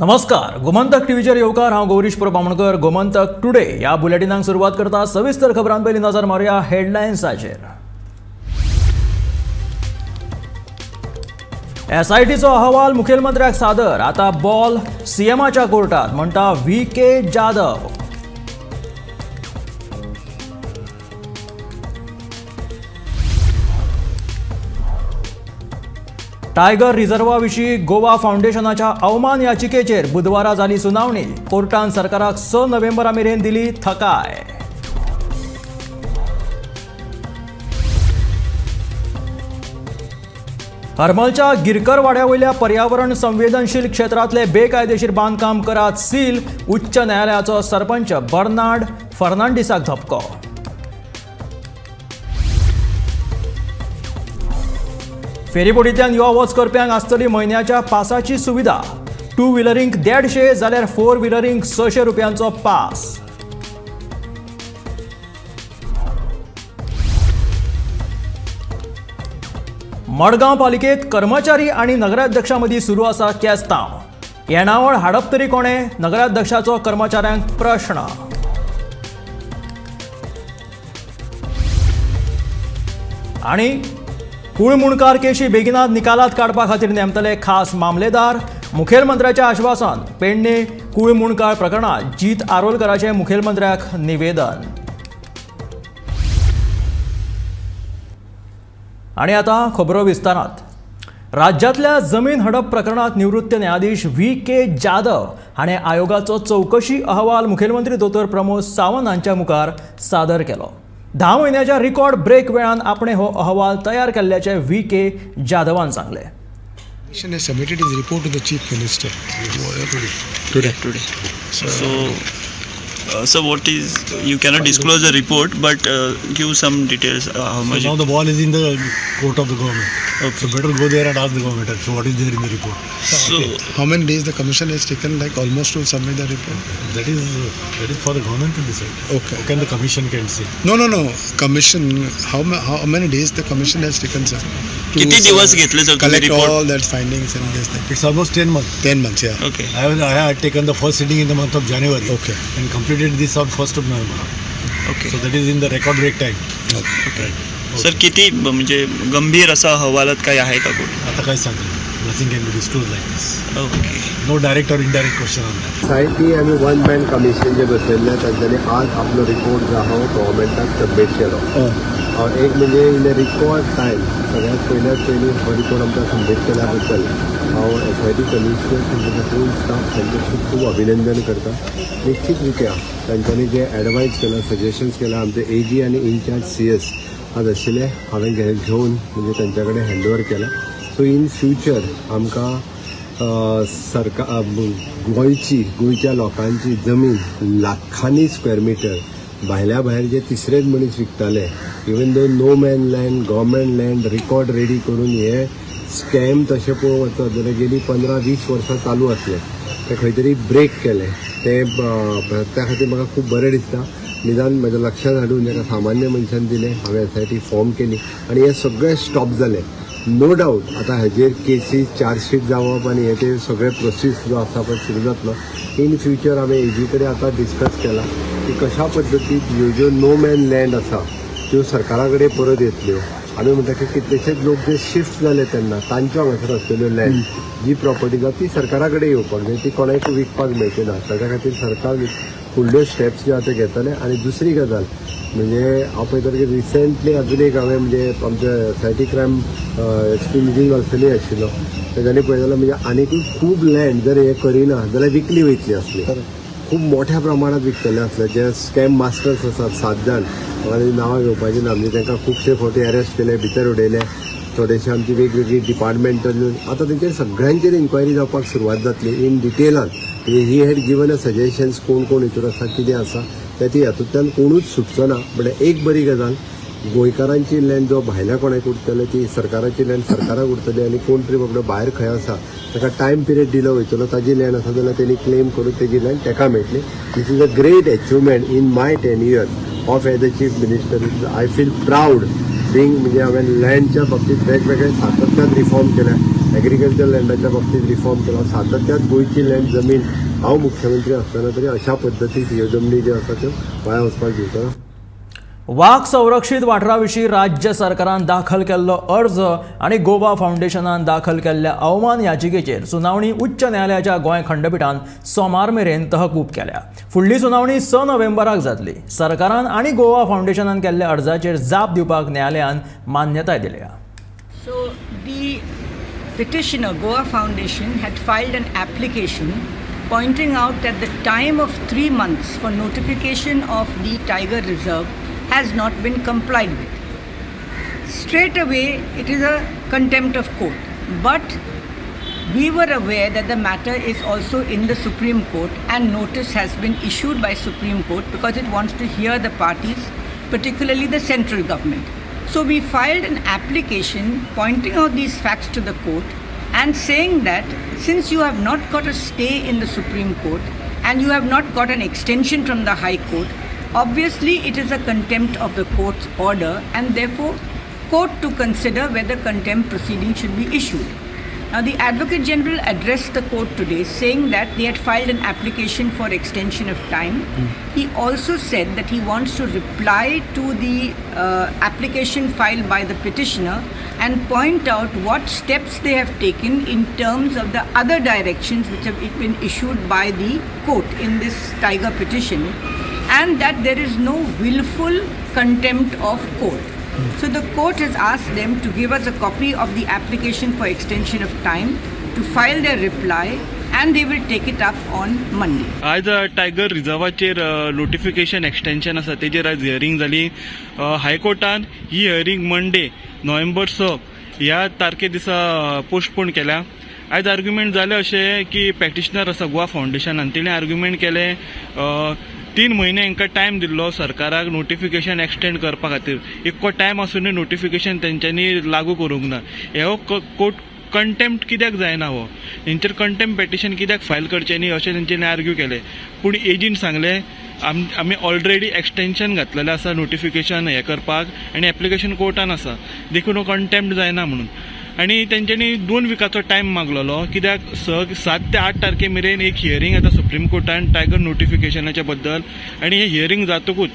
नमस्कार, गोमंतक टीव्हीचेर येवकार। हांव गौरीश प्रभामणकर। गोमंतक टुडे या बुलेटिनाक सुरवात करता। सविस्तर खबरां पयलीं नजर मारूया हेडलायन्साचेर। एसआयटीचो अहवाल मुखेलमंत्र्याक सादर। आता बॉल सीएमाच्या कोर्टात, म्हणटा व्ही.के. जाधव। टायगर रिझर्वा विशीं गोवा फाउंडेशनाच्या अवमान याचिकेचेर बुधवारा जाली सुनावणी। कोर्टान सरकाराक 6 नोव्हेंबरा मेरेन दिली थाकाय। हरमलच्या गिरकर वाड्या वयल्या पर्यावरण संवेदनशील क्षेत्रांतले बेकायदेशीर बांदकाम करात सील। उच्च न्यायालयाचो सरपंच बर्नार्ड फर्नांडिसाक धपको। फेरीबोटींतल्यान यो वच करप्यांक आसतली म्हयन्याच्या पासाची सुविधा। 2 व्हिलरींक 150 जाल्यार 4 व्हिलरींक 600 रुपयांचो पास। मडगांव पालिकेत कर्मचारी आनी नगराध्यक्षा मदीं सुरू आसा केस्तांव। येणावळ हाडप तरी कोणे? नगराध्यक्षाचो कर्मचाऱ्यांक प्रश्न। आनी कुळमुणकार केशी बेगिनात निकालात काडपा खातीर नेमतले खास मामलेदार। मुखेलमंत्र्याचें आश्वासन। पेडणे कुळमुणकार प्रकरणात जीत आरोलकराचें मुखेलमंत्र्याक निवेदन। आनी आतां खबरो विस्तारांत। राज्यांतल्या जमीन हडप प्रकरणात निवृत्त न्यायाधीश व्ही.के. जाधव हाणें आयोगाचो चौकशी अहवाल मुखेलमंत्री दोतोर प्रमोद सावंत हांच्या मुखार सादर केलो। 10 म्हयन्याच्या रिकॉर्ड ब्रेक वेळान आपणे हो अहवाल तयार केल्ल्याचे व्ही.के. जाधवान सांगले। Commission has submitted his report to the Chief Minister today. So what is, you cannot disclose the report, but give some details how much. So now the ball is in the court of the government. Okay. So better go there and ask the government. So what is there in the report? So how many days the commission has taken, like almost, to submit the report? That is for the government to decide. Okay. How can the commission can say? No. Commission. How many days the commission has taken, sir? किती दिवस घेतले sir collect report? all that findings and this thing. It's almost 10 months. 10 months, yeah. Okay. I had taken the first sitting in the month of January. Okay. And completed this on 1st of November. Okay. So that is in the record break time. Okay. Sir किती म्हणजे गंभीर असा अहवालात काय आहे का कोण? आता काय सांगतो? Nothing can be disclosed like this. Okay. No direct or indirect question on that. सायटी आनी वन मॅन कमिशन जे बसयल्ले तांच्यांनी आज आपलो रिपोर्ट जो आहा गव्हर्मेंटाक सबमीट केलो। एक म्हणजे इन रिकॉर्ड टायम सगळ्यात पयली हो रिपोर्ट आमकां सबमीट केल्या बद्दल हांव एसआयटी कमिशनर तांचे फूल स्टाफ तांचे खूब खूब अभिनंदन करता। निश्चितरित्या तांच्यांनी जे एडवायज केला, सजेशन्स केला, आमचे एजी आनी इंचार्ज CS आज आशिल्ले हांवें घेवन म्हणजे तांच्या कडेन हँडओवर केला। सो इन फ्युचर आमकां गोंयच्या लोकांची जमीन लाखांनी स्क्वेअर मिटर भायर जे तिसरेच मनीस विकताले, even though no man land, government land record ready करून हे स्कॅम तशें पळोवंक वचत जाल्यार गेली 15-20 वर्सां चालू आसले, ते खंय तरी ब्रेक केले। त्या खातीर म्हाका खूब बरें दिसता। निदान म्हज्या लक्षांत हाडून ताका सामान्य मनशान दिलें, हांवें एसआयटी फॉर्म केली आनी हे सगळें स्टॉप जालें। नो डावट आता हेजेर केसीस चार्जशीट जावप आनी हे ते सगळे प्रोसेस जो आसा पळय सुरू जातलो। इन फ्युचर हांवें एजी कडेन आतां डिस्कस केला की कशा पद्दतीन ह्यो ज्यो नो मॅन लँड आसा त्यो सरकारा कडेन परत येतल्यो। आमी म्हणटा की कितलेशेच लोक जे शिफ्ट जाले तेन्ना तांच्यो हांगासर आसलेल्यो लँड जी प्रॉपर्टी जाता ती सरकारा कडेन येवपाक जाय, ती कोणाक विकपाक मेळची ना। ताच्या खातीर सरकार फुडल्यो स्टेप्स ज्यो आसा त्यो घेतले। आनी दुसरी गजाल म्हणजे हांव पळयता की रिसेंटली अजून एक हांवें म्हणजे आमच्या एसआयटी क्रायम SP मिटींग आसतली आशिल्लो, तेज्यांनी पळयलें म्हणजे आनीकूय खूब लँड जर हे करिना जाल्यार विकली वयतली आसली, खूब मोठ्या प्रमाणात विकतले आसले। जे स्कॅम मास्टर्स आसात 7 जाण, आनी नांवां घेवपाची ना, म्हणजे तांकां खुबशे फावटी अरेस्ट केले, भितर उडयले। थोडेशे आमची वेगवेगळी डिपार्टमेंटल आतां तेंचेर सगळ्यांचेर इन्क्वायरी जावपाक सुरवात जातली इन डिटेलान। He had given a suggestions कोण कोण हितूर आसा, कितें आसा ते हातूंतल्यान कोणूच सुटचो ना। म्हणजे एक बरी गजाल, गोंयकारांची लँड जो भायल्या कोणाक उरतले ती सरकाराची लँड सरकाराक उरतली आनी कोण तरी बाबडो भायर खंय आसा ताका टायम पिरियड दिलो वयतलो, ताजी लँड आसा जाल्यार तेणी क्लेम करून तेजी लँड ताका मेळटली। This is a great achievement in my tenure of as the chief minister. I feel proud being म्हणजे हांवें लँडच्या बाबतींत वेगवेगळे सातत्यान रिफॉर्म केल्या। ॲग्रिकल्चर लँडाच्या बाबतीत रिफॉर्म केला. सातत्यात गोंयची लँड जमीन हांव मुख्यमंत्री आसतना तरी अशा पद्दतीन ह्यो जमनी ज्यो आसा त्यो वाया वचपाक दिवचो. वाघ संरक्षीत वाठाराविशीं राज्य सरकारान दाखल केल्लो अर्ज आनी गोवा फाउंडेशनान दाखल केल्ल्या अवमान याचिकेचेर सुनावणी उच्च न्यायालयाच्या गोंय खंडपीठान सोमार मेरेन तहकूब केल्या. फुडली सुनावणी 6 नोव्हेंबराक जातली. सरकारान आनी गोवा फाउंडेशनान केल्ल्या अर्जाचेर जाप दिवपाक न्यायालयान मान्यताय दिल्या. So the petitioner, Goa Foundation, had filed an application pointing out that the time of 3 months for notification of the Tiger Reserve has not been complied with. Straight away, it is a contempt of court. But we were aware that the matter is also in the Supreme Court and notice has been issued by Supreme Court because it wants to hear the parties, particularly the central government. So we filed an application pointing out these facts to the court and saying that since you have not got a stay in the Supreme Court and you have not got an extension from the High Court, obviously it is a contempt of the court's order and therefore court to consider whether contempt proceedings should be issued. Now the Advocate General addressed the court today saying that they had filed an application for extension of time. He also said that he wants to reply to the application filed by the petitioner and point out what steps they have taken in terms of the other directions which have been issued by the court in this Tiger petition, and that there is no willful contempt of court. So the court has asked them to give us a copy of the application for extension of time, to file their reply, and they will take it up on Monday. आज tiger रिझर्वाचेर notification extension आसा तेजेर आज hearing जाली. हायकोर्टान ही hearing Monday November 6 ह्या तारखे दिसा postpone केल्या. आज आर्ग्युमेंट जालें अशें की पॅटिशनर आसा गोवा फाउंडेशनान तेणें आर्ग्युमेंट केलें 3 म्हयने हांकां टायम दिल्लो सरकाराक नोटिफिकेशन एक्सटेंड करपा खातीर. इतको टायम आसून नोटिफिकेशन तेंच्यांनी लागू करूंक ना. ह्यो कोर्ट कंटेम्प्ट कित्याक जायना हो, तेंचेर कंटेम्प्ट पेटिशन कित्याक फायल करचें न्ही अशें तेंच्यांनी आर्ग्यू केलें. पूण एजीन सांगलें आमी ऑलरेडी एक्सटेंशन घातलेलें आसा नोटिफिकेशन हें करपाक आनी एप्लिकेशन कोर्टान आसा, देखून हो कंटेम्प्ट जायना म्हणून. आनी तेंच्यांनी 2 विकाचो टायम मागलेलो कित्याक 7 ते 8 तारखे मेरेन एक हियरिंग येता सुप्रीम कोर्टान टायगर नोटिफिकेशनाच्या बद्दल. आनी हे हियरिंग जातकूच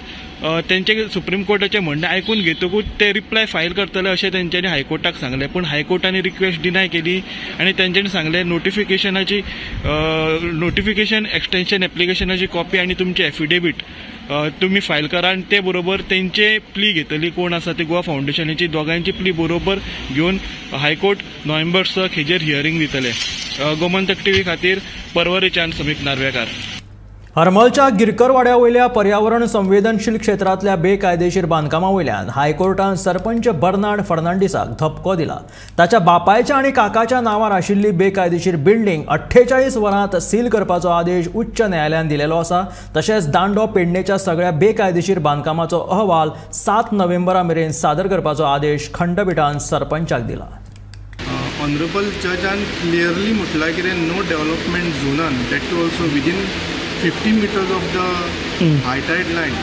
तेंचे सुप्रीम कोर्टाचें म्हणणें आयकून घेतकूच ते रिप्लाय फायल करतले अशें तेंच्यांनी हायकोर्टाक सांगलें. पूण हायकोर्टानी रिक्वेस्ट डिनाय केली आनी तेंच्यांनी सांगलें नोटिफिकेशन एक्सटेंशन एप्लिकेशनाची कॉपी आनी तुमची एफिडेवीट तुम्ही फायल करा आनी ते बरोबर तेंचे प्ली घेतली कोण आसा ती गोवा फाउंडेशनाची दोगांची प्ली बरोबर घेवन हायकोर्ट नोव्हेंबर 6 हेजेर हियरिंग दितले. गोमंतक टीव्ही खातीर परवरीच्यान समीक नार्वेकार. हरमलच्या गिरकर वाड्या वयल्या पर्यावरण संवेदनशील क्षेत्रातल्या बेकायदेशीर बांदकामा वयल्यान हायकोर्टान सरपंच बर्नार्ड फर्नांडीसाक धपको दिला. ताच्या बापायच्या आनी काकाच्या नांवार आशिल्ली बेकायदेशीर बिल्डींग 48 वरांत सील करपाचो आदेश उच्च न्यायालयान दिलेलो आसा. तशेंच दांडो पेडणेच्या सगळ्या बेकायदेशीर बांदकामाचो अहवाल 7 नोव्हेंबरा मेरेन सादर करपाचो आदेश खंडपीठान सरपंचाक दिला. ऑनरेबल जजान क्लियरली म्हटलां की नो डेव्हलपमेंट झोनान that too also within 50 meters of the high tide line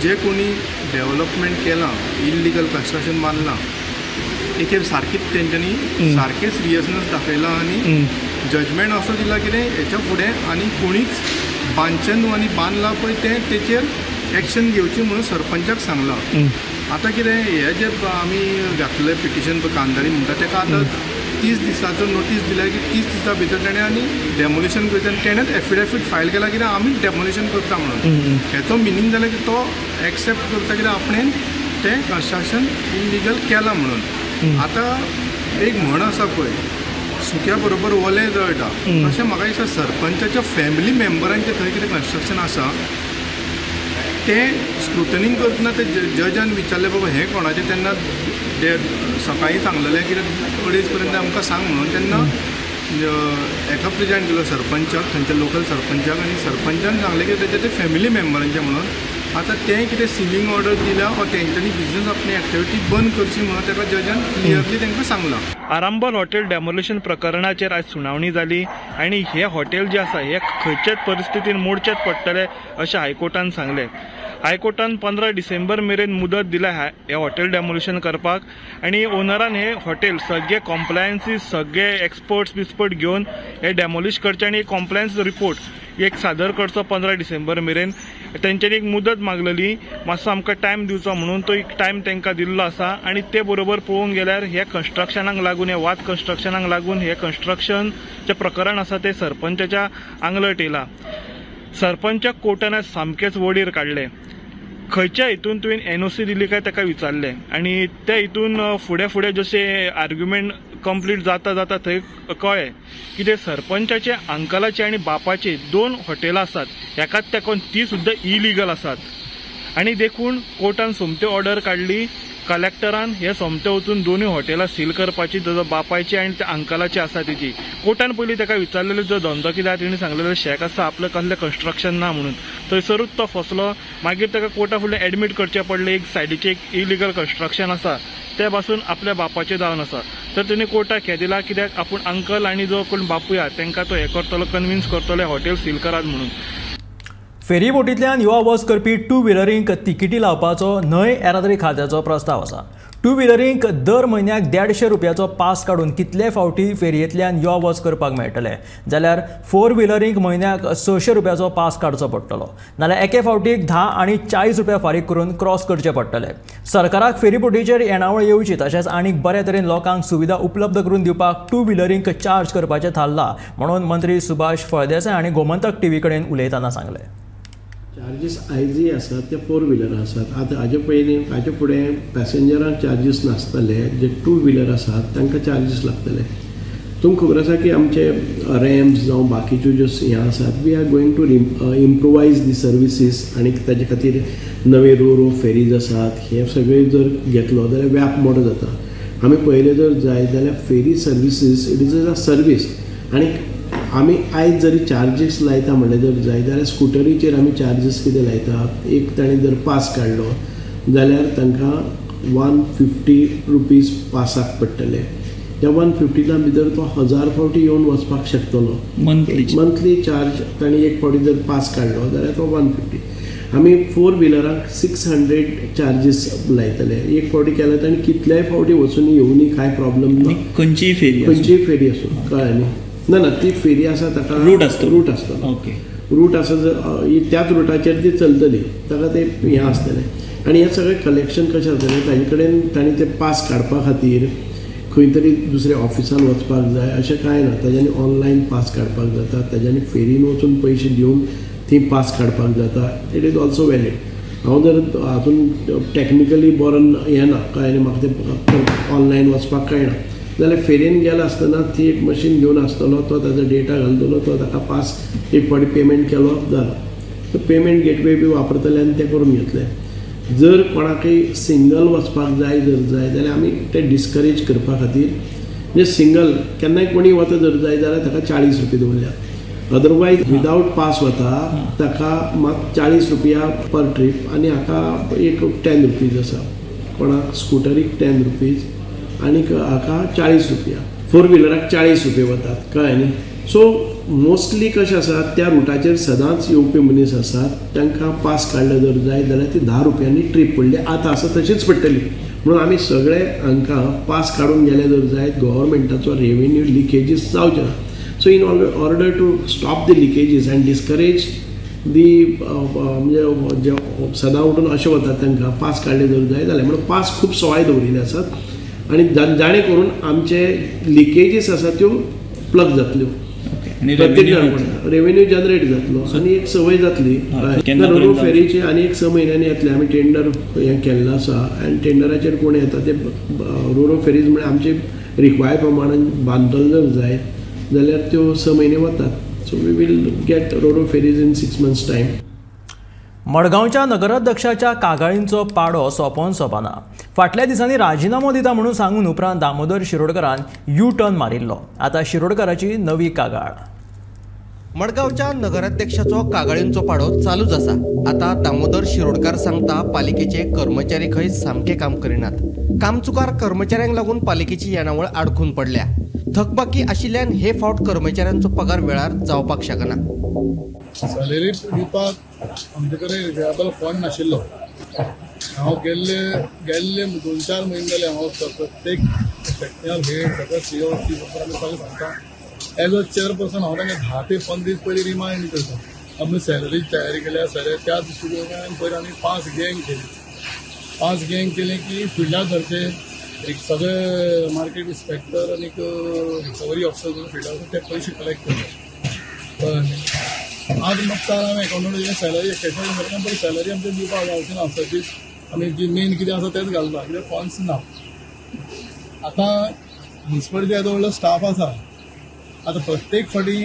जे कोणी डेव्हलपमेंट केलां इल्लिगल कन्स्ट्रक्शन बांदलां एक सारकीच तेंच्यांनी सारकें सिरियसनेस दाखयलां आनी जजमेंट असो दिला की हेच्या फुडें आनी कोणीच बांदचें न्हू आनी बांदलां पळय तेचेर एक्शन घेवची म्हणून सरपंचाक सांगलां. आतां कितें हे जे आमी घातलें पिटिशन पळय कांतारी म्हणटा तेका आतां 30 दिसाचो नोटीस दिल्या की 30 दिसा भितर तेणें आनी डेमोलिशन करता आनी तेणेंच एफिडेविट फायल केला की आमी डेमोलिशन करता म्हणून. हेचो मिनींग जालें की तो एक्सेप्ट करता की आपणें तें कन्स्ट्रक्शन इलिगल केलां म्हणून. आतां एक म्हण आसा पळय सुक्या बरोबर ओलें जळटा तशें म्हाका दिसता सरपंचाच्या फॅमिली मेंबरांचें थंय कितें कन्स्ट्रक्शन आसा तें स्क्रुटनींग करतना ते जजान विचारलें बाबा हें कोणाचें तेन्ना ते सकाळीं सांगलेलें कितें 2:30 पर्यंत आमकां सांग म्हणून. तेन्ना एका प्रेजेंट केलो सरपंचाक थंयच्या लोकल सरपंचाक आनी सरपंचान सांगलें की तेचे ते फॅमिली मेंबरांचें म्हणून. आतां तें कितें सिलींग ऑर्डर दिल्या वा तेंच्यांनी बिजनस आपली एक्टिविटी बंद करची म्हणून ताका जजान क्लियरली तांकां सांगलां. आरांबोल हॉटेल डेमोलिशन प्रकरणाचेर आज सुनावणी जाली आनी हे हॉटेल जे आसा हे खंयच्याच परिस्थितीन मोडचेच पडटले अशें हायकोर्टान सांगलें. हायकोर्टान 15 डिसेंबर मेरेन मुदत दिल्या हे हॉटेल डेमोलिशन करपाक आणि ओनरान हे हॉटेल सगळे कॉम्प्लायन्सीस सगळे एक्सपर्ट घेवन हे डेमोलिश करचे आणि कॉम्प्लायन्स रिपोर्ट एक सादर करचो 15 डिसेंबर मेरेन. तेंच्यांनी एक मुदत मागलेली, मातसो आमकां टायम दिवचो म्हणून तो एक टायम तांकां दिल्लो आसा. आणि ते बरोबर पळोवंक गेल्यार हे कन्स्ट्रक्शनाक लागून हे वाद कन्स्ट्रक्शनाक लागून हे कन्स्ट्रक्शनचें प्रकरण आसा ते सरपंचाच्या आंगलट येयला. सरपंचाक कोर्टान सामकेच वडीर काडले. खंयच्या हितून तुवें NOC दिली काय ताका विचारले आणि त्या हितून फुडें जशें आर्ग्युमेंट कंप्लीट जाता थंय कळ्ळें की ते सरपंचाचे अंकलाचे आणि बापाचे 2 हॉटेलां आसात एकाच तेकोन ती सुद्दां इलिगल आसात. आणि देखून कोर्टान सोमती ऑर्डर काडली कलेक्टरान हे सोमते वचून दोनूय हॉटेलां सील करपाची, ताजो बापायची आनी त्या अंकलाची आसा तिची. कोर्टान पयलीं ताका विचारलेलो जो धंदो कित्याक तेणी सांगलेलो शेक आसा आपलं कसलें कन्स्ट्रक्शन ना म्हणून. थंयसरूच तो फसलो. मागीर ताका कोर्टा फुडलें एडमीट करचें पडलें एक सायडीचें एक इलिगल कन्स्ट्रक्शन आसा ते पासून आपल्या बापाचें जावन आसा. तर तेणी कोर्टाक हें दिलां कित्याक आपूण अंकल आनी जो कोण बापूय आहा तांकां तो हें करतलो, कन्विन्स करतलो हॉटेल सील करात म्हणून. फेरीबोटींतल्यान युवा वच करपी 2 व्हिलरींक तिकिटी लावपाचो न्हंय येरादारी खात्याचो प्रस्ताव आसा. 2 व्हिलरींक दर म्हयन्याक 150 रुपयाचो पास काडून कितले फावटी फेरयेंतल्यान युवा वच करपाक मेळटले, जाल्यार 4 व्हिलरींक म्हयन्याक 600 रुपयाचो पास काडचो पडटलो, नाल्यार एके फावटीक 10 आनी 40 रुपया फारीक करून क्रॉस करचे पडटले. सरकाराक फेरीबोटीचेर येणावळ येवची तशेंच आनीक बरे तरेन लोकांक सुविधा उपलब्ध करून दिवपाक 2 व्हिलरींक चार्ज करपाचें थारला म्हणून मंत्री सुभाष फळदेसाय हांणी गोमंतक टीव्ही कडेन उलयतना सांगलें. चार्जीस आयजय आसात ते 4 व्हिलर आसात. आतां हाजे फुडें पॅसेंजरांक चार्जीस नासतले, जे 2 व्हिलर आसात तांकां चार्जीस लागतले. तुमकां खबर आसा की आमचे रॅम्स जावं बाकीच्यो ज्यो हें आसात we are going to improvise the services आणि ताजे खातीर नवे रो फेरीज आसात. हे सगळे जर घेतलो जाल्यार व्याप मोठो जाता. आमी पळयलें जर जाय जाल्यार ferry services it is a service. आणि आमी आयज जरी चार्जीस लायता म्हणलें जर जाय जाल्यार स्कुटरीचेर आमी चार्जीस कितें लायतात, एक ताणें जर पास काडलो जाल्यार तांकां 150 रुपीज पासाक पडटले. त्या 150 भितर तो 1000 फावटी येवन वचपाक शकतलो. मंथली चार्ज ताणें एक फावटी जर पास काडलो जाल्यार तो 150. आमी 4 व्हिलरांक 600 चार्जीस लायतले. एक फावटी केल्यार ताणें कितलेय फावटी वचून येवनी कांय प्रॉब्लम ना. खंयचीय फेरी आसूं कळ्ळें न्ही. ना ती फेरी आसा ताका रूट आसतलो. ओके, रूट आसा त्याच रुटाचेर ती चलतली, ताका ते हें आसतलें. आनी हें सगळें कलेक्शन कशें जातलें ताजे कडेन ताणें तें पास काडपा खातीर खंय तरी दुसऱ्या ऑफिसान वचपाक जाय अशें कांय ना. ताज्यांनी ऑनलायन पास काडपाक जाता, ताज्यांनी फेरीन वचून पयशे दिवन थंय पास काडपाक जाता. It is also valid. हांव जर हातून टॅक्निकली बरो हें ना कळ्ळें, म्हाका तें ऑनलायन वचपाक कळना जाल्यार फेरीन गेला आसतना ती एक मशीन घेवन आसतलो, तो ताजो डेटा घालतलो, तो ताका पास एक फावटी पेमेंट केलो जालो. तो पेमेंट गेटवे बी वापरतले आनी ते करून घेतले. जर कोणाकय सिंगल वचपाक जाय जाल्यार आमी ते डिस्करेज करपा खातीर म्हणजे सिंगल केन्नाय कोणी वता जर जाय जाल्यार ताका 40 रुपया दवरल्या. अदरवायज विदावट पास वता ताका मात 40 रुपया पर ट्रीप आनी हाका एक 10 रुपीज आसा. कोणाक स्कुटरीक 10 रुपीज आनीक हाका 40 रुपया. 4 व्हिलराक 40 रुपया वतात कळ्ळें न्ही. सो मोस्टली कशें आसा त्या रुटाचेर सदांच येवपी मनीस आसात तांकां पास काडले जर जाय जाल्यार ती 10 रुपयांनी ट्रीप पडली. आतां आसा तशीच पडटली म्हणून आमी सगळे हांकां पास काडून गेले जर जायत गव्हर्मेंटाचो रेवेन्यू लिकेजीस जावचे ना. So in order to stop the leakages and discourage the म्हणजे जे सदां उठून अशें वतात तांकां पास काडले जर जाय जाल्यार म्हणून पास खूब सवाय दवरिल्ले आसात आनी जाणे करून आमचे लिकेजीस आसा त्यो प्लग जातल्यो. रेवेन्यू जनरेट जातलो आनी एक संवय जातली. रोरो फेरीची आनी एक 6 म्हयन्यांनी येतले. आमी टेंडर हें केल्लें आसा आनी टेंडराचेर कोण येता ते रोरो फेरीज म्हणजे आमचे रिक्वायर प्रमाणान बांदतलो जर जाय जाल्यार त्यो 6 म्हयने वतात. So we will get roro ferries in 6 months time. मडगांवच्या नगराध्यक्षाच्या कागाळींचो पाडो सोंपोवन सोंपना. फाटल्या दिसांनी राजिनामो दिता म्हणून सांगून उपरांत दामोदर शिरोडकरान यू टर्न मारिल्लो. आतां शिरोडकराची नवी कागाळ. मडगांवच्या नगराध्यक्षाचो कागाळींचो पाडो चालूच आसा. आता दामोदर शिरोडकार सांगता पालिकेचे कर्मचारी खंय सामके काम करिनात. कामचुकार कर्मचाऱ्यांक लागून पालिकेची येणावळ आडखून पडल्या. थकबाकी आशिल्ल्यान हे फावट कर्मचाऱ्यांचो पगार वेळार जावपाक शकना. सॅलरी दिवपाक आमचे कडेन रिजनेबल फंड नाशिल्लो. हांव गेल्ले 2-4 म्हयने जाले हांव प्रत्येक सेक्शनल हेड सगळे सीओ आमी सगळें सांगता. एज अ चेअरपर्सन हांव तांकां 10 ते 15 दीस पयलीं रिमायंड करता. आमी सॅलरीची तयारी केल्या. त्या दिसा पयलीं आमी 5 गँग केली. 5 गँग केले की फिल्डार धरचे एक सगळे मार्केट इन्स्पेक्टर आनी रिकवरी ऑफिसर फिल्डार ते पयशे कलेक्ट करता. आज म्हाका हांवें अकाउंटंट सॅलरी एक्सटेंशन करता पण सॅलरी आमचे दिवपाक जावची ना. सतीच आमी जी मेन कितें आसा तेंच घालता कित्याक फंड्स ना. आतां म्युन्सिपालिटी येदो व्हडलो स्टाफ आसा. आतां प्रत्येक फावटी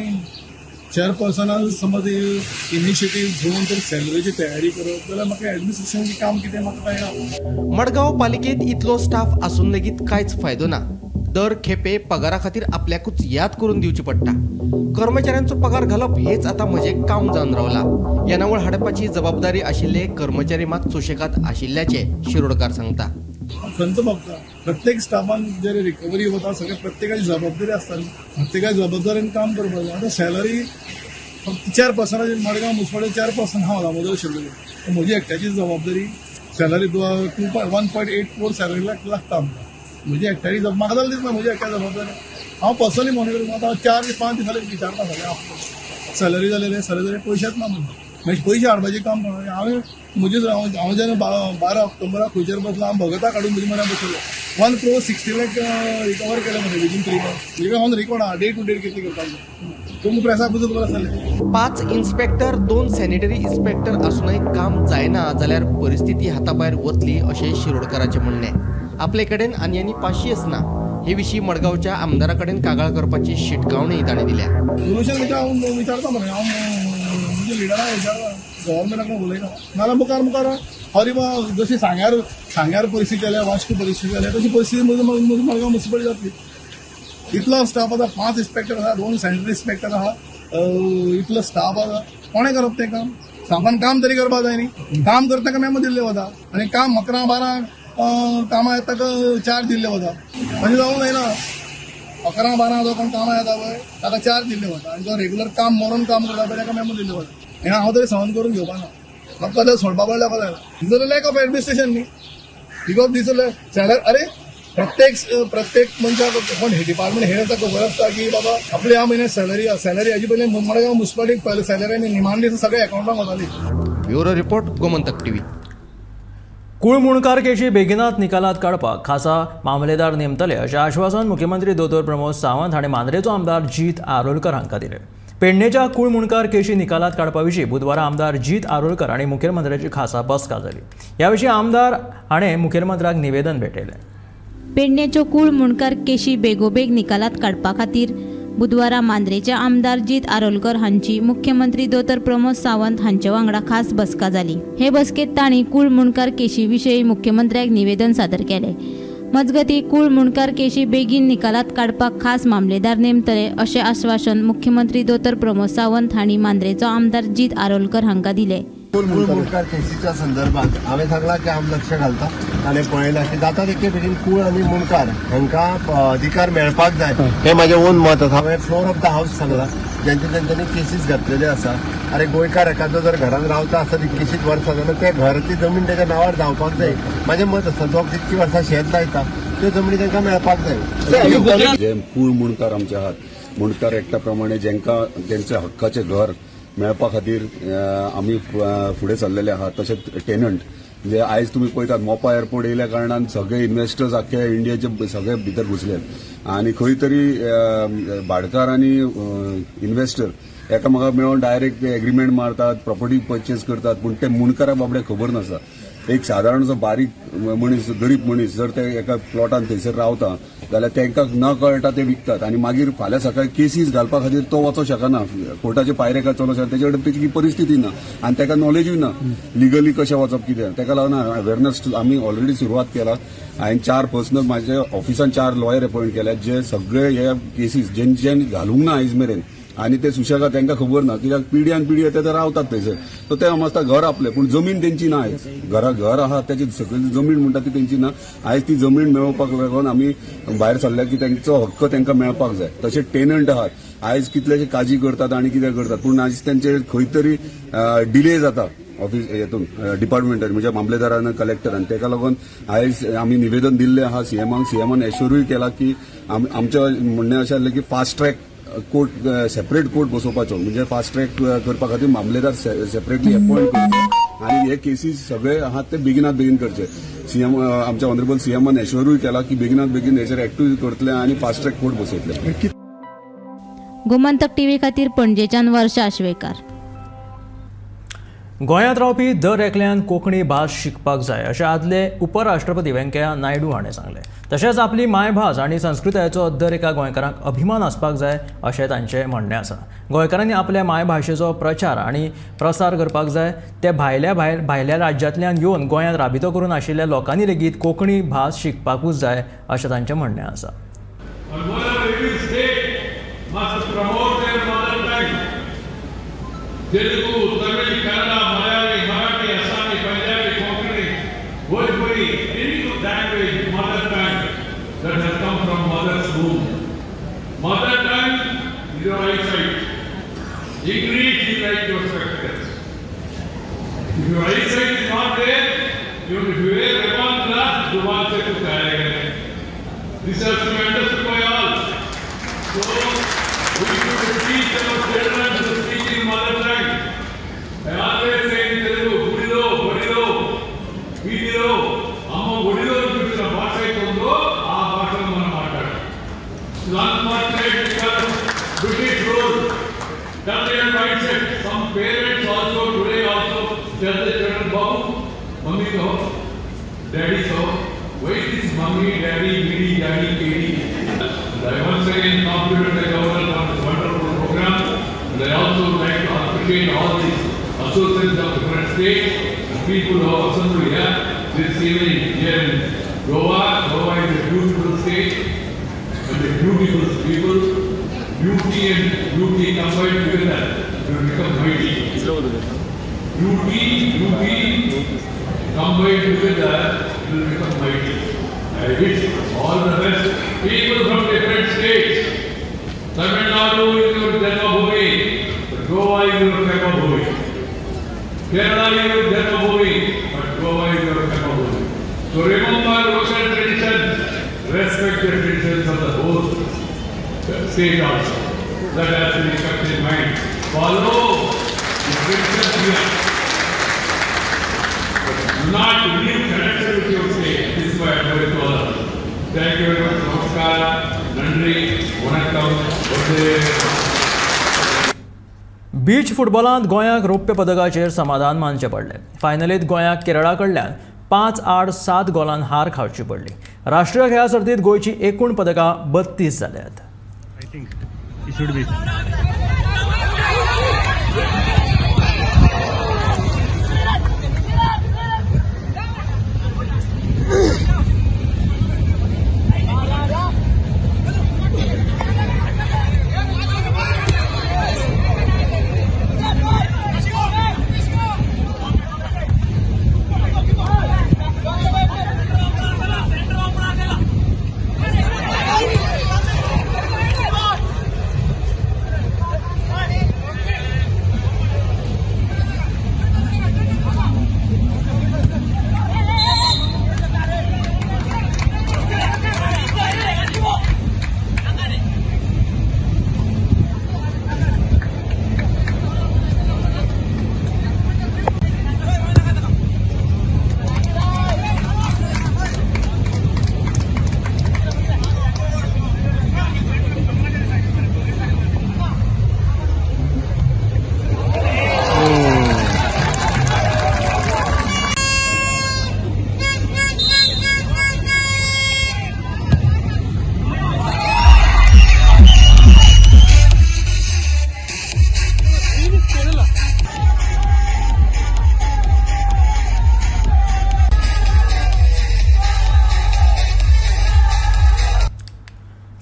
चेअरपर्सनान समज इनिशिएटीव घेवन तर सॅलरीची तयारी करप जाल्यार म्हाका एडमिनिस्ट्रेशनचें काम कितें म्हाका कळना. मडगाव पालिकेत इतलो स्टाफ असून लेगीत कांयच फायदो ना. दर खेपे पगारा खातीर आपल्याकूच याद करून दिवची पडटा. कर्मचाऱ्यांचो पगार घालप हेच आता म्हजें काम जावन रावला. येणावळ हाडपाची जबाबदारी आशिल्ले कर्मचारी मात सुशेगाद आशिल्ल्याचे शिरोडकार सांगता. खंत बघता प्रत्येक स्टाफान जे रिकवरी वता सगळे प्रत्येकाची जबाबदारी आसता. प्रत्येकाची जबाबदारीन काम करपाक जाय. आतां सॅलरी फक्त चेअरपर्सनाची मडगांव म्युन्सिपालिटी चेअरपर्सन हांव दामोदर शिरोडकर. म्हजी एकट्याची जबाबदारी सॅलरी 1.8 crore सॅलरी लागता आमकां. म्हजी एकट्याची म्हाका जाल्यार दिसता म्हजी एकट्या जबाबदारी. हांव पर्सनली मॉनिटर करता. आतां 4 ते 5 दिसांनी विचारता सगळें सॅलरी जालें पयशेच ना म्हणून मागीर पयशे हाडपाचें काम करता. हांव जेन्ना 12 ऑक्टोबराक खंयचेर बसलो हांव भगता काडून म्हजे म्हऱ्या बसलो 1 crore 60 lakh रिकवर केले म्हणजे विदीन 3 months. म्हणजे ऑन रिकॉर्ड आहा डे टू डे कितले करता तुम्ही प्रेसाक बसत बरं जालें. 5 इन्स्पेक्टर 2 सॅनिटरी इन्स्पेक्टर असूनय काम जायना जाल्यार परिस्थिती हाताबाहेर वतली अशें शिरोडकाराचें म्हणणें. आपले कडेन आनी पाशियेस ना हे विशीं मडगांवच्या आमदारा कडेन कागाळ करपाची शिटकावणी ताणें दिल्या. सोल्युशन हांव विचारता मरे हांव म्हणजे लिडरा विचारता गव्हर्मेंटाक उलयता नाल्यार मुखार हरी जशी सांग्यार परिस्थिती जाल्या वास्को परिस्थिती जाल्या तशी परिस्थिती मडगांव म्युन्सिपालिटी जातली. इतलो स्टाफ आसा 5 इन्स्पेक्टर आसा 2 सॅनिटरी इन्स्पेक्टर आहा इतलो स्टाफ आसा कोणें करप तें काम. स्टाफान काम तरी करपाक जाय न्ही. काम करता ताका मेमो दिल्ले वता आनी काम 11-12 कामां येता ताका चार्ज दिल्ले वता. अशें जावंक जायना. 11-12 जो कोण कामां येता पळय ताका चार्ज दिल्ले वता आनी जो रेग्युलर काम मरून काम करता पळय ताका मेमो दिल्ले वता. हें हांव तरी सहन करून घेवपा ना. म्हाका कदें सोडपा पडल्या जाय. लॅक ऑफ एडमिनिस्ट्रेशन न्ही बिकॉज दीस सॅलरी अरे प्रत्येक मनशाक कोण हे डिपार्टमेंट हेड आसा खबर आसता की बाबा आपली ह्या म्हयन्यात सॅलरी हाजी पयलीं मडगांव म्युन्सिपालिटीक पयली सॅलरी निमाण दीस सगळे अकाउंटाक वताली. Bureau report Gomantak TV. कुळमुणकार केशी बेगिनात निकालात काडपाक खासा मामलेदार नेमतले अशें आश्वासन मुख्यमंत्री दोतोर प्रमोद सावंत हांणी मांद्रेचो आमदार जीत आरोलकर हांकां दिलें. पेडणेच्या कुळमुणकार केशी निकालात काडपा विशीं बुधवारा आमदार जीत आरोलकर आनी मुखेलमंत्र्याची खासा बसका जाली. ह्या विशीं आमदार हाणें मुखेलमंत्र्याक निवेदन भेटयलें. पेडणेच्यो कुळमुणकार केशी बेगोबेग निकालात काडपा खातीर बुधवारा मांद्रेचे आमदार जीत आरोलकर हांची मुख्यमंत्री दोतोर प्रमोद सावंत हांचे वांगडा खास बसका जाली. हे बसकेत तांणी कुळमुणकार केशी विशयी मुख्यमंत्र्याक निवेदन सादर केलें. मजगती कुळमुणकार केशी बेगीन निकालात काडपाक खास मामलेदार नेमतले अशें आश्वासन मुख्यमंत्री दोतोर प्रमोद सावंत हांणी मांद्रेचो आमदार जीत आरोलकर हांकां दिलें. कुळमुणकार केसीच्या संदर्भात हांवें सांगलां की हांव लक्ष घालता आनी पळयलां की जाता तितके बेगीन कूळ आनी मुणकार हांकां अधिकार मेळपाक जाय हें म्हाजें ओन मत आसा. हांवें फ्लोर ऑफ द हावस सांगलां जेंच्यांनी केसीस घातलेले आसा. अरे गोंयकार एखादो जर घरान रावता आसता ती कितलींच वर्सां जाल्यार ते घराची जमीन तेच्या नांवार जावपाक जाय. म्हाजें मत आसा जो जितकी वर्सां शेत लायता त्यो जमनी तांकां मेळपाक जाय. जे कूळ मुणकार आमचे आहात मुणकार एक्टा प्रमाणे जेंकां तेंचे हक्काचें घर मेळपा खातीर आमी फुडें सरलेले आहात. तशेंच टेनंट जे आयज तुमी पळयतात मोपा एअरपोर्ट येयल्या कारणान सगळे इन्व्हेस्टर्स आख्या इंडियेचे सगळे भितर घुसल्यात आनी खंय तरी भाडकार आनी इन्व्हेस्टर एकामेकाक मेळोन डायरेक्ट एग्रीमेंट मारतात प्रॉपर्टी परचेज करतात पूण ते मुणकारा बाबडे खबर नासता. एक सादारण जो बारीक मनीस गरीब मनीस जर ते एका प्लॉटान थंयसर रावता जाल्यार तांकां न कळटा ते विकतात आनी मागीर फाल्यां सकाळी केसीस घालपा खातीर तो वचों शकना. कोर्टाचे पायरेकार चलोवंक शकना तेजे कडेन तेची परिस्थिती ना आनी ताका नॉलेजूय ना लिगली कशें वचप कितें. ताका लागून अवेरनस आमी ऑलरेडी सुरवात केला. हांवें 4 पर्सनल म्हाज्या ऑफिसान 4 लॉयर अपॉयंट केल्यात जे सगळे हे केसीस जें घालूंक ना आयज मेरेन आनी ते सुशेगाद तांकां खबर ना, कित्याक पिढ्यान पिढी ते रावतात थंयसर. सो ते समजता घर आपले, पूण जमीन तेंची ना. आयज घर आहा त्याची सकयल जमीन म्हणटा ती तेंची ना. आयज ती जमीन मेळोवपाक लागून आमी भायर सरल्या की तेंचो हक्क तांकां मेळपाक जाय. तशें टेनंट आहात, आयज कितलेशे काजी करतात आनी कितें करतात, पूण आयज तेंचे खंय तरी डिले जाता ऑफिस हेतून डिपार्टमेंटान, म्हणजे मामलेदारान कलेक्टरान. ताका लागून आयज आमी निवेदन दिल्लें आहा सीएमान. सीएमान एश्योरूय केला की आमचें म्हणणें अशें आसलें की fast track court, separate court बसोवपाचो, म्हणजे फास्ट ट्रॅक करपा खातीर मामलेदार सेपरेटली अपॉइंट करचे आनी हे केसीस सगळे आहात ते बेगिनात बेगीन करचे. सीएम आमच्या ऑनरेबल सीएमान एश्योरूय केला की बेगिनात बेगीन हेचेर एक्टिव्ह करतले आनी फास्ट ट्रॅक कोर्ट बसयतले. गोमंतक टीव्ही खातीर पणजेच्यान वर्षा आशवेकर. गोंयांत रावपी दर एकल्यान कोंकणी भास शिकपाक जाय अशें आदले उपराष्ट्रपती व्यंकय्या नायडू हाणें सांगलें. तशेंच आपली मायभास आनी संस्कृतायेचो दर एका गोंयकाराक अभिमान आसपाक जाय अशें तांचें म्हणणें आसा. गोंयकारांनी आपल्या मायभाशेचो प्रचार आनी प्रसार करपाक जाय. ते भायल्या राज्यांतल्यान येवन गोंयांत राबितो करून आशिल्ल्या लोकांनी लेगीत कोंकणी भास शिकपाकूच जाय अशें तांचें म्हणणें आसा. Telugu, Tamil, Kannada, Malayali, Marathi, Assami, Punjabi, Konkani, Bhojpuri, any language, mother tongue that has come from mother's womb. Mother tongue is your eyesight. English is like your spectacles. If your eyesight is not there, even if you wear Ray-Ban glass, Zuban se kuch aayega nahi. This has to be understood by all. So, we should teach our children to speak in mother tongue. I always say in Telugu, Gudilo, Bodilo, Vidilo, Amma Bodilo చూసిన భాష అయితే ఉందో ఆ భాషను మనం మాట్లాడాలి. Unfortunately, because British rule, Italian mindset, some parents also today also tell the children, Babu, Mummy so, Daddy so, why is this Mummy, Daddy, Midi, Daddy, Kedi? I once again compliment the government on this wonderful program. And I also like to appreciate all these associates of different states and people who have assembled here this evening here in Goa. Goa is a beautiful state and a beautiful people. Beauty and beauty combined together will become mighty. Beauty combined together will become mighty. I wish all the best people from different states. Tamil Nadu is your Janmabhoomi, Goa is your Karmabhoomi. Kerala is your Janmabhoomi, but Goa is your Karmabhoomi. So remember local traditions, respect the traditions of the whole state also. That has to be kept in mind. Follow the traditions here. Do not leave connection with your state. This is my advice to all of us. Thank you very much. Namaskar, Nandri, Vanakkam, Vande. Beach फुटबॉलांत गोंयाक रौप्य पदकाचेर समाधान मानचें पडलें. फायनलींत गोंयाक केरळा कडल्यान 5-8-7 Golan हार खावची पडली. राष्ट्रीय खेळा सर्तींत गोंयची एकूण पदकां 32 जाल्यात.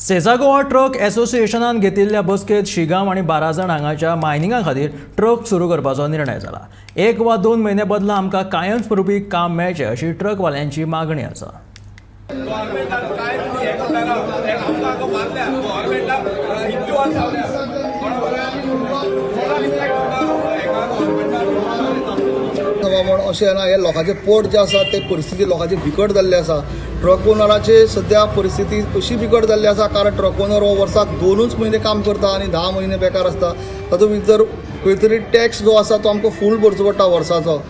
सेझा गोवा ट्रक असोसिएशनान घेतिल्ल्या बसकेत शिगाम आणि 12 जाण हांगाच्या मायनिंगा खातीर ट्रक सुरू करपाचो निर्णय जाला. 1 वा 2 म्हयने बदला आमकां कायमस्वरुपी काम मेळचें अशी ट्रकवाल्यांची मागणी आसा. अशें ना, हे लोकांचे पोट जे आसा ते परिस्थिती लोकांची बिकट जाल्ली आसा. ट्रक ओनराची सद्या परिस्थिती अशी बिकट जाल्ली आसा कारण ट्रक ओनर हो वर्साक 2च म्हयने काम करता आणि 10 म्हयने बेकार आसता. तातूंत भितर खंय तरी टॅक्स जो आसा तो आमकां फूल भरचो पडटा वर्साचो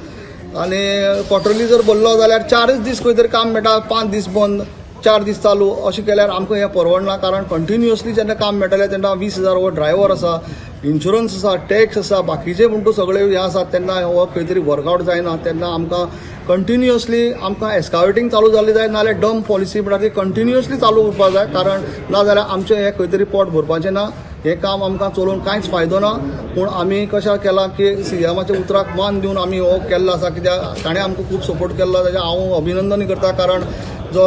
आनी क्वॉर्टरली जर भरलो जाल्यार 4च दीस खंय तरी काम मेळटा, 5 दीस बंद 4 दीस चालू अशें केल्यार आमकां हें परवडना. कारण कंटिन्युअसली जेन्ना काम मेळटलें तेन्ना 20,000 हो ड्रायव्हर आसा, इन्शुरन्स आसा, टॅक्स आसा, बाकीचे म्हणटू सगळे हे आसात तेन्ना हो खंय तरी वर्कआवट जायना. तेन्ना आमकां कंटिन्युअसली आमकां एस्कावेटिंग चालू जाल्ली जाय नाल्यार डंप पॉलिसी म्हणटा ती कंटिन्युअसली चालू उरपा जाय. कारण नाजाल्यार आमचें हें खंय तरी पोट भरपाचें ना. हें काम आमकां चलोवन कांयच फायदो ना. पूण आमी कशें केलां की सीएमाच्या उतराक मान दिवन आमी हो केल्लो आसा. कित्याक ताणें आमकां खूब सपोर्ट केल्लो, ताचें हांव अभिनंदन करता. कारण जो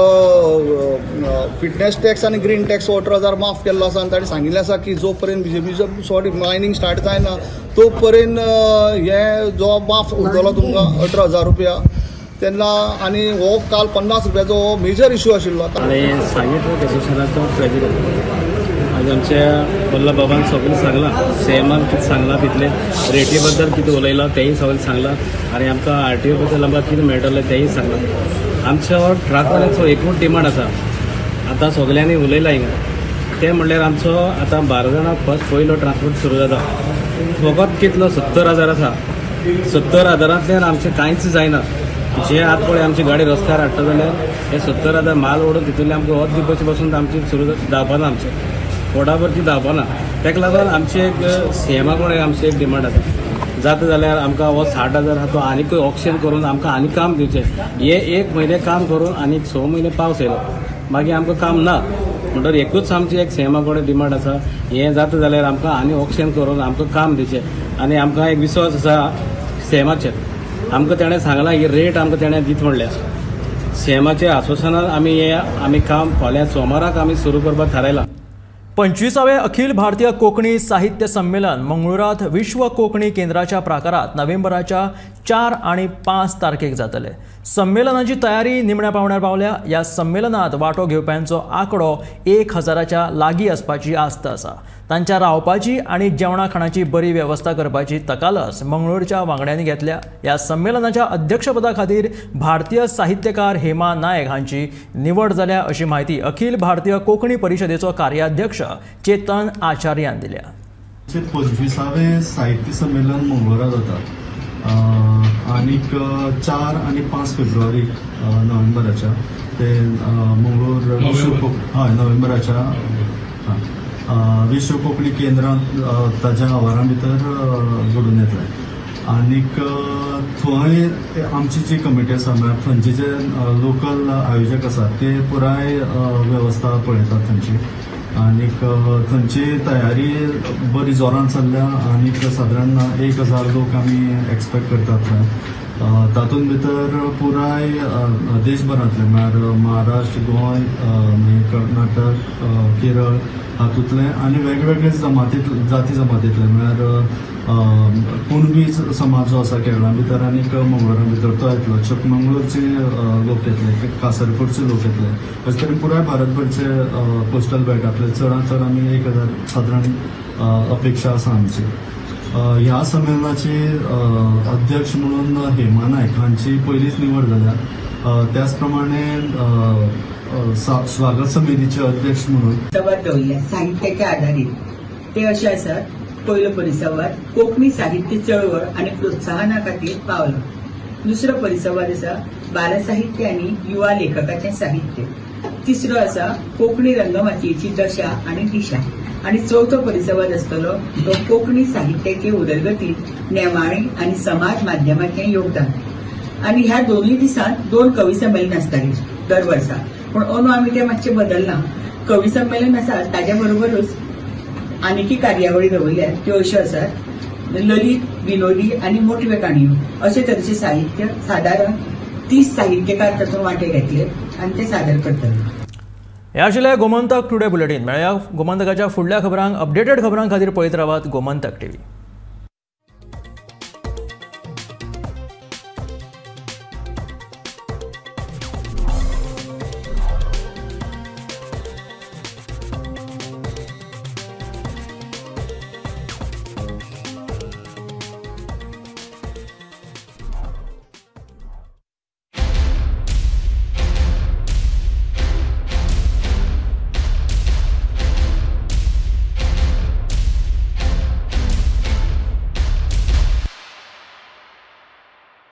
फिटनेस टॅक्स आणि ग्रीन टॅक्स 18,000 माफ केल्लो आसा आनी ताणें सांगिल्लें आसा की जो पर्यंत बीजेपीचो सॉरी मायनिंग स्टार्ट जायना तो पर्यंत हे जो माफ उरतलो तुमकां 18,000 रुपया तेन्ना. आनी हो काल 50 रुपयाचो हो मेजर इश्यू आशिल्लो. आणि सांगितलं असोसिएशनाचो प्रेजिडेंट आज आमच्या वल्लभ बाबान सगळें सांगलां, सीएमान कितें सांगलां तितलें रेटी बद्दल कितें उलयलां तेंय सगळें सांगलां आनी आमकां आरटीओ बद्दल आमकां कितें मेळटलें तेंय सांगलां. आमच्या ट्रकवाल्यांचो एकूच डिमांड आसा, आतां सगल्यांनी उलयलां हिंगा, तें म्हणल्यार आमचो आतां 12 जाणां फर्स्ट पयलो ट्रान्सपोर्ट सुरू जाता. फकत कितलो 70,000 आसा. 70,000तल्यान आमचें कांयच जायना. जे आतां पळय आमची गाडी रस्त्यार हाडटा जाल्यार हे 70,000 माल ओडून तितूंतले आमकां वच दिवपाचे पासून आमची सुरू धांवपाना, आमचें पोटावरती धांवपाना. ताका लागून आमची एक सीएमा कडेन आमची एक डिमांड आसा, जाता जाल्यार आमकां हो 60,000 आसा तो आनीक ऑक्शन करून आमकां आनी काम दिवचें. हे 1 म्हयने काम करून आनीक 6 म्हयने पावस येयलो मागीर आमकां काम ना. म्हणटकर एकूच आमची एक सीएमा कडेन डिमांड आसा, हें जाता जाल्यार आमकां आनी ऑक्शन करून आमकां काम दिवचें. आनी आमकां एक विश्वास आसा सीएमाचेर. आमकां तेणें सांगलां ही रेट आमकां तेणें दित म्हणल्या. सीएमाचे आश्वासनान आमी काम फाल्यां सोमाराक आमी सुरू करपाक थारायलां. 25वें अखिल भारतीय कोंकणी साहित्य संमेलन मंगळुरात विश्व कोंकणी केंद्राच्या प्राकारात नोव्हेंबराच्या 4 आणि 5 तारखेक जातले. संमेलनाची तयारी निमण्या पावण्यार पावल्या. ह्या संमेलनात वांटो घेवप्यांचो आंकडो 1,000च्या लागीं आसपाची आस्त आसा. तांच्या रावपाची आनी जेवणा खाणाची बरी वेवस्था करपाची तकालस मंगळूरच्या वांगड्यांनी घेतल्या. ह्या संमेलनाच्या अध्यक्षपदा खातीर भारतीय साहित्यकार हेमा नायक हांची निवड जाल्या अशी माहिती अखिल भारतीय कोंकणी परिशदेचो कार्याध्यक्ष चेतन आचार्यान दिल्या. 25वें साहित्य संमेलन मंगळुरात जाता आनीक 4 आणि 5 फेब्रुवारी नोव्हेंबराच्या ते मंगळूर नोव्हेंबराच्या विश्व कोंकणी केंद्रांत ताच्या आवारा भितर घडून येतले. आनीक थंय आमची जी कमिटी आसा म्हळ्यार थंयचे जे लोकल आयोजक आसात ते पुराय वेवस्था पळयतात थंयची. आनीक थंयची तयारी बरी जोरान चल्ल्या. आनीक सादारण 1,000 लोक आमी एक्सपेक्ट करतात थंय. तातूंत भितर पुराय देशभरांतले म्हळ्यार महाराष्ट्र, गोंय, कर्नाटक, केरळ हातूंतले आनी वेगवेगळे जाती जमातींतले म्हळ्यार कुणबी समाज जो आसा केरळा भितर आनीक मंगळुरा भितर तो येतलो. चिकमंगळूरचे लोक येतले, कासरकोडचे लोक येतले. अशे तरेन पुराय भारतभरचे कोस्टल बेल्टांतले चडांत चड आमी 1,000 सादारण अपेक्षा आसा आमची. ह्या संमेलनाचे अध्यक्ष म्हणून हेमा नायक हांची पयलींच निवड जाल्या. त्याच प्रमाणे स्वागत समितीचे अध्यक्ष म्हणून साहित्याच्या आधारित ते असे आसात. पयलो परिसंवाद कोंकणी साहित्य चळवळ आणि प्रोत्साहना खातीर पावलो. दुसरो परिसंवाद आसा बालसाहित्य आनी युवा लेखकाचें साहित्य. तिसरो आसा कोंकणी रंगमातयेची दशा आनी दिशा. आणि चौथो परिसंवाद आसतलो तो कोंकणी साहित्याचे उदरगतीत नेमाळी आणि समाज माध्यमाचें योगदान. आणि ह्या दोनूय दिसांत 2 कवी संमेलन आसताली दर वर्सा. पूण अंदू आमी ते मातशें बदलना. कवी संमेलन आसा ताज्या बरोबरूच आनीकय कार्यावळी दवरल्यात. त्यो अश्यो आसात ललीत, विनोदी आनी मोटव्यो काणयो अशे तरेचे साहित्य. सादारण 30 साहित्यकार तातूंत वांटे घेतले आनी ते सादर करतले. हे आशिल्ले गोमंतक टुडे बुलेटिन. मेळया गोमंतकाच्या फुडल्या खबरांक अपडेटेड खबरां खातीर पळयत रावात गोमंतक टीव्ही.